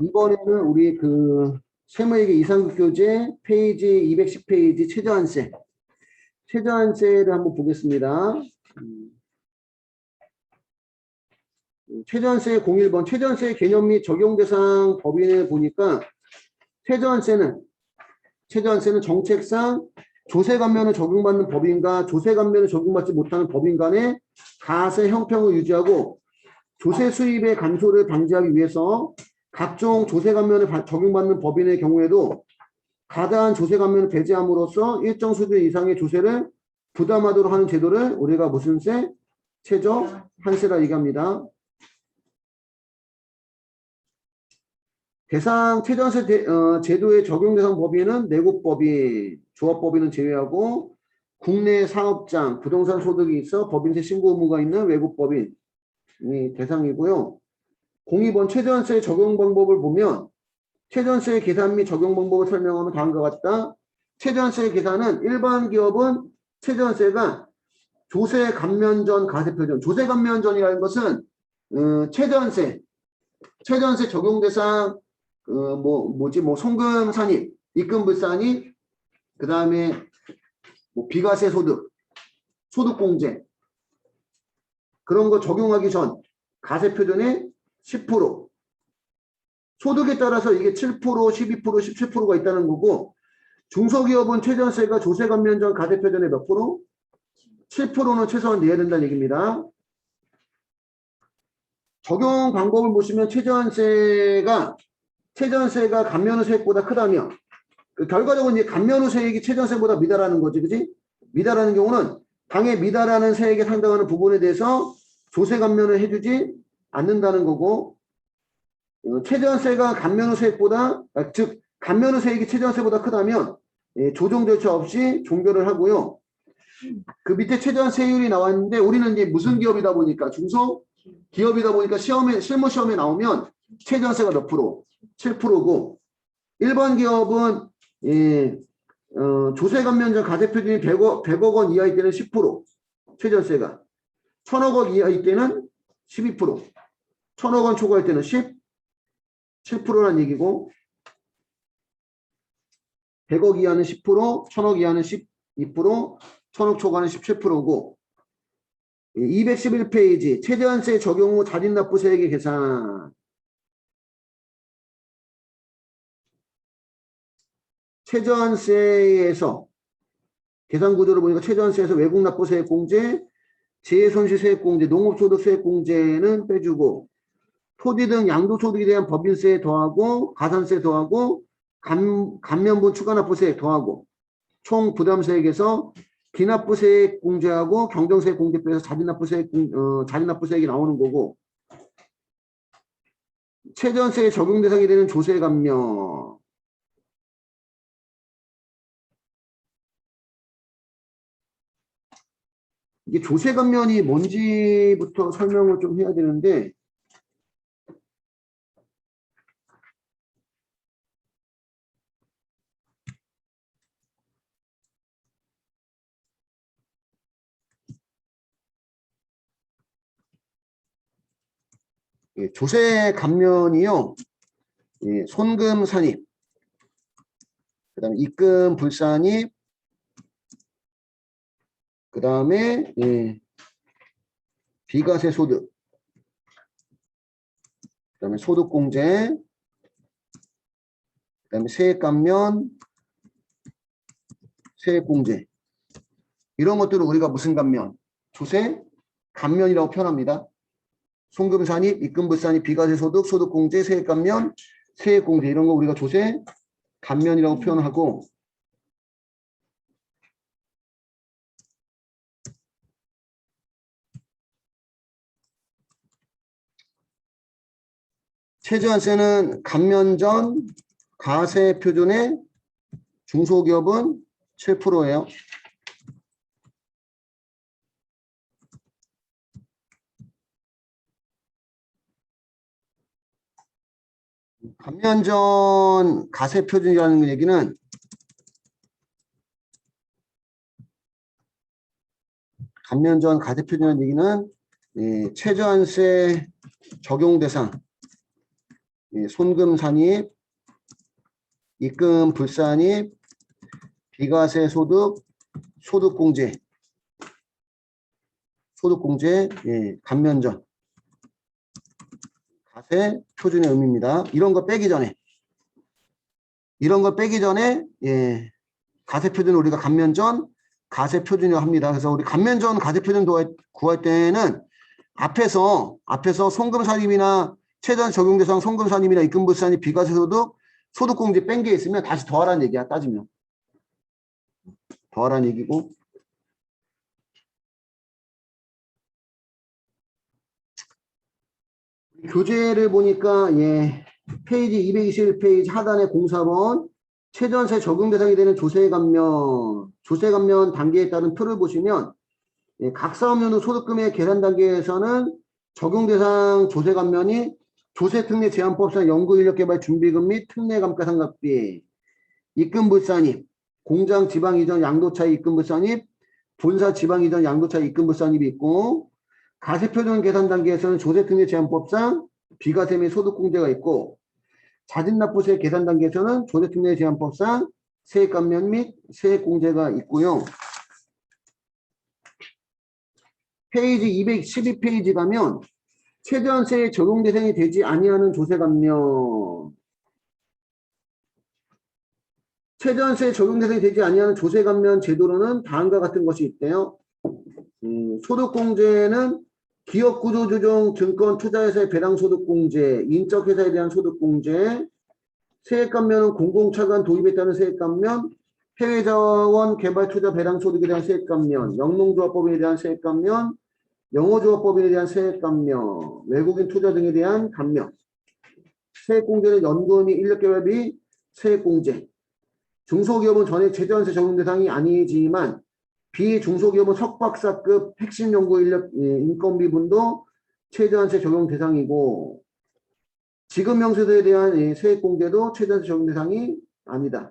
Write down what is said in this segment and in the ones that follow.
이번에는 우리 세무회계 이상급 교재 페이지 210페이지 최저한세. 최저한세를 한번 보겠습니다. 최저한세 01번 최저한세 개념 및 적용 대상 법인을 보니까 최저한세는 정책상 조세 감면을 적용받는 법인과 조세 감면을 적용받지 못하는 법인 간의 가세 형평을 유지하고 조세 수입의 감소를 방지하기 위해서 각종 조세 감면을 적용받는 법인의 경우에도 가다한 조세 감면을 배제함으로써 일정 수준 이상의 조세를 부담하도록 하는 제도를 우리가 무슨 세? 최저한세라 얘기합니다. 대상 최저한세 제도의 적용 대상 법인은 내국법인, 조합법인은 제외하고 국내 사업장, 부동산 소득이 있어 법인세 신고 의무가 있는 외국법인이 대상이고요. 02번 최저한세 적용 방법을 보면 최저한세 계산 및 적용 방법을 설명하면 다음과 같다. 최저한세 계산은 일반 기업은 최저한세가 조세 감면 전 가세 표준. 조세 감면 전이라는 것은 최저한세 적용 대상 송금 산입, 입금 불산입, 그 다음에 비과세 소득 공제 그런 거 적용하기 전 가세 표준의 10%. 소득에 따라서 이게 7%, 12%, 17%가 있다는 거고 중소기업은 최저한세가 조세 감면 전 가세 표준의 몇 프로? 7%는 최소한 내야 된다는 얘기입니다. 적용 방법을 보시면 최저한세가 감면 후 세액보다 크다면 결과적으로 이제 감면 후 세액이 최저한세보다 미달하는 거지, 그지? 미달하는 경우는 당해 미달하는 세액에 상당하는 부분에 대해서 조세 감면을 해주지 않는다는 거고 최저한세가 감면 후 세액보다 즉 감면 후 세액이 최저한세보다 크다면 조정 절차 없이 종결을 하고요. 그 밑에 최저한세율이 나왔는데 우리는 이제 무슨 기업이다 보니까 중소 기업이다 보니까 실무 시험에 나오면 최저한세가 몇 프로? 7%고 일반 기업은 조세 감면 전 가세 표준이 100억 원 이하일 때는 10% 최저한세가 1000억 원 이하일 때는 12% 1000억 원 초과할 때는 7%라는 얘기고 100억 이하는 10%, 1000억 이하는 12%, 1000억 초과는 17%고 211페이지 최저한세 적용 후 자진납부세액의 계산. 최저한세에서 계산 구조를 보니까 최저한세에서 외국납부세액 공제, 재해손실세액 공제, 농업소득세액 공제는 빼주고 토지 등 양도소득에 대한 법인세 더하고 가산세 더하고 감면분 추가납부세액 더하고 총 부담세액에서 기납부세액 공제하고 경정세액 공제 빼서 자진납부세액이 나오는 거고 최저한세에 적용 대상이 되는 조세 감면 이게 조세 감면이 뭔지부터 설명을 좀 해야 되는데 조세 감면이요. 손금 산입, 그 다음에 입금 불산입, 그 다음에 비과세 소득, 그 다음에 소득공제, 그 다음에 세액 감면, 세액공제 이런 것들을 우리가 무슨 감면? 조세 감면이라고 표현합니다. 송금 산입, 입금 불산입, 비과세 소득, 소득공제, 세액 감면, 세액공제 이런 거 우리가 조세 감면이라고 표현하고 최저한세는 감면 전 가세 표준의 중소기업은 7%예요. 감면 전 가세 표준이라는 얘기는 감면 전 가세 표준이라는 얘기는 최저한세 적용 대상 손금 산입, 입금 불산입, 비과세 소득, 소득공제, 감면전, 가세 표준의 의미입니다. 이런 거 빼기 전에, 가세 표준 우리가 감면전, 가세 표준이라고 합니다. 그래서 우리 감면전, 가세 표준 구할 때는 앞에서 송금산입이나 최저한 적용 대상 송금산입이나 입금불산입, 비과세 소득, 소득공제 뺀 게 있으면 다시 더하라는 얘기야. 따지면 더하라는 얘기고. 교재를 보니까 페이지 221페이지 하단에 04번 최저한세 적용 대상이 되는 조세 감면 단계에 따른 표를 보시면 각 사업연도 소득금액 계산 단계에서는 적용 대상 조세 감면이 조세특례 제한법상 연구인력개발 준비금 및 특례 감가상각비, 입금불산입, 공장 지방 이전 양도차익 입금불산입, 본사 지방 이전 양도차익 입금불산입이 있고, 가세표준 계산 단계에서는 조세특례 제한법상 비과세 및 소득공제가 있고, 자진납부세 계산 단계에서는 조세특례 제한법상 세액감면 및 세액공제가 있고요. 페이지 212페이지 가면 최저한세에 적용 대상이 되지 아니하는 조세감면, 최저한세에 적용 대상이 되지 아니하는 조세감면 제도로는 다음과 같은 것이 있대요. 소득공제는 기업구조조정 증권투자회사의 배당소득공제, 인적회사에 대한 소득공제, 세액감면은 공공차관 도입에 따른 세액감면, 해외자원 개발투자 배당소득에 대한 세액감면, 영농조합법인에 대한 세액감면, 영어조합법인에 대한 세액감면, 외국인 투자 등에 대한 감면, 세액공제는 연금이 인력개발비 세액공제, 중소기업은 전액 최저한세 적용 대상이 아니지만 비중소기업은 석박사급 핵심 연구 인력 인건비분도 최저한세 적용 대상이고 지급 명세서에 대한 세액공제도 최저한세 적용 대상이 아니다.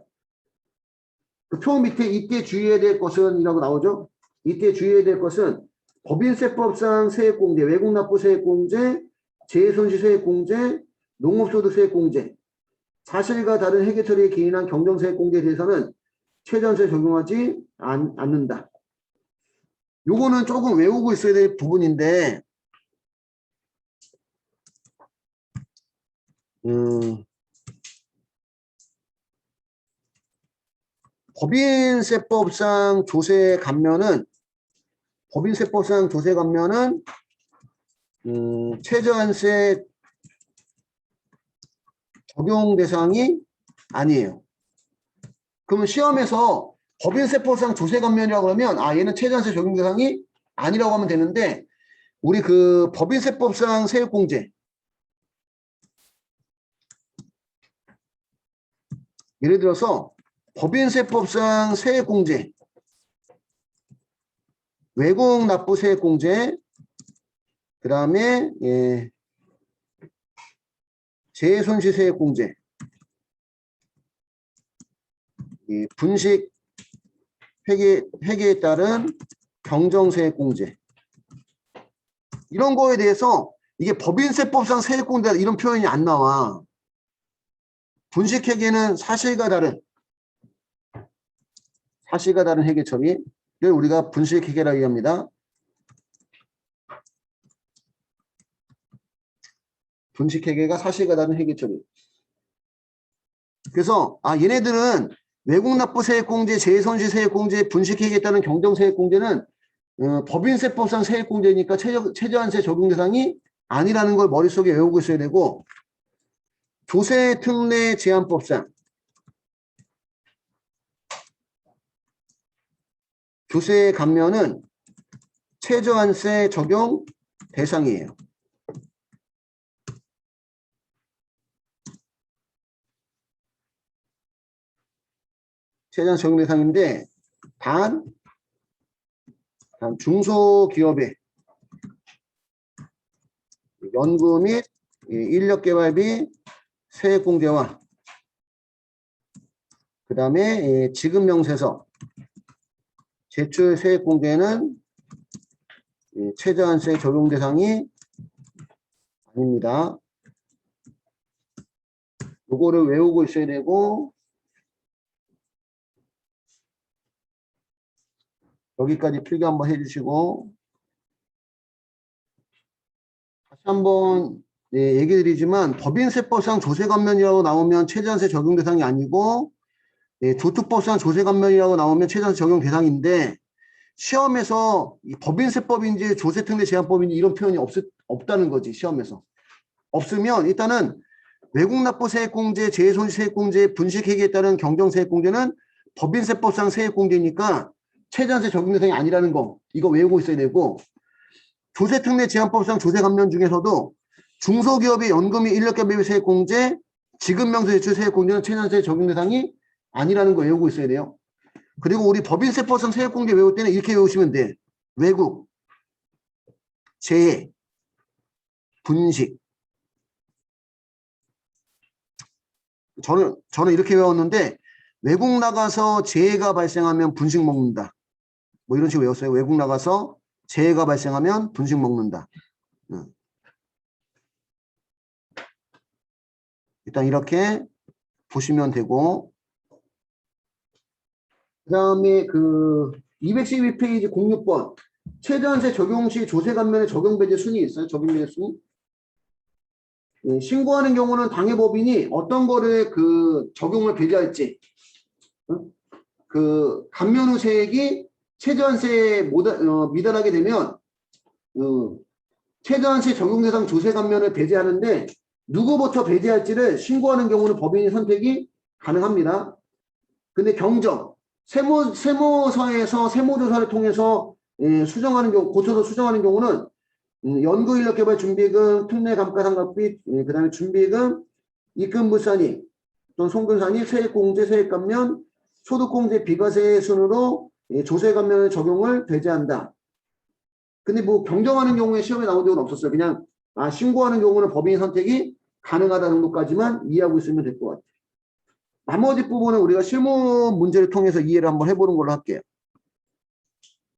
그 표 밑에 이때 주의해야 될 것은 이라고 나오죠. 이때 주의해야 될 것은 법인세법상 세액공제, 외국납부 세액공제, 재해손실 세액공제, 농업소득 세액공제, 사실과 다른 회계처리에 기인한 경정세액공제에 대해서는 최저한세 적용하지 않는다. 요거는 조금 외우고 있어야 될 부분인데 법인세법상 조세 감면은 최저한세 적용 대상이 아니에요. 그러면 시험에서 법인세법상 조세 감면이라고 하면 얘는 최저한세 적용 대상이 아니라고 하면 되는데 우리 그 법인세법상 세액공제 예를 들어서 법인세법상 세액공제, 외국납부 세액공제, 그 다음에 재해손실 세액공제, 분식 회계에 따른 경정세액공제 이런 거에 대해서 이게 법인세법상 세액공제다 이런 표현이 안 나와. 분식회계는 사실과 다른 회계 처리를 우리가 분식회계라고 합니다. 분식회계가 사실과 다른 회계 처리. 그래서 얘네들은 외국납부 세액공제, 재해손실 세액공제, 분식회계에 따른 경정세액공제는 법인세법상 세액공제니까 최저한세 적용 대상이 아니라는 걸 머릿속에 외우고 있어야 되고 조세특례 제한법상 조세 감면은 최저한세 적용 대상이에요. 최저한세 적용 대상인데 단 중소기업의 연구 및 인력개발비 세액공제와 그 다음에 지급명세서 제출 세액공제는 최저한세 적용 대상이 아닙니다. 요거를 외우고 있어야 되고, 여기까지 필기 한번 해주시고, 다시 한번 얘기 드리지만, 법인세법상 조세감면이라고 나오면 최저한세 적용 대상이 아니고, 조투법상 조세감면이라고 나오면 최저한세 적용 대상인데, 시험에서 이 법인세법인지 조세특례 제한법인지 이런 표현이 없다는 거지, 시험에서. 없으면 일단은 외국납부세액공제, 재손세액공제, 분식회계에 따른 경정세액공제는 법인세법상 세액공제니까 최저한세 적용 대상이 아니라는 거, 이거 외우고 있어야 되고, 조세특례 제한법상 조세감면 중에서도 중소기업의 연금이 인력계 매입 세액공제, 지급명세 제출 세액공제는 최저한세 적용 대상이 아니라는 거 외우고 있어야 돼요. 그리고 우리 법인세법상 세액공제 외울 때는 이렇게 외우시면 돼. 외국, 재해, 분식. 저는 이렇게 외웠는데, 외국 나가서 재해가 발생하면 분식 먹는다. 뭐 이런 식으로 외웠어요. 외국 나가서 재해가 발생하면 분식 먹는다. 일단 이렇게 보시면 되고, 그 다음에 그 212페이지 06번 최저한세 적용 시 조세감면의 적용배제 순위 있어요. 적용배제 순위. 신고하는 경우는 당해법인이 어떤 거를 그 적용을 배제할지, 그 감면 후 세액이 최저한세에 미달하게 되면 최저한세 적용 대상 조세 감면을 배제하는데, 누구부터 배제할지를 신고하는 경우는 법인이 선택이 가능합니다. 근데 경정, 세무서에서 세무조사를 통해서 수정하는 경우, 고쳐서 수정하는 경우는 연구인력개발준비금, 특례감가상각비, 그 다음에 준비금, 입금불산이 또는 송금산이 세액공제, 세액감면, 소득공제, 비과세 순으로 조세감면의 적용을 배제한다. 근데 뭐 경정하는 경우에 시험에 나온 적은 없었어요. 그냥 신고하는 경우는 법인 선택이 가능하다 정도까지만 이해하고 있으면 될 것 같아요. 나머지 부분은 우리가 실무 문제를 통해서 이해를 한번 해보는 걸로 할게요.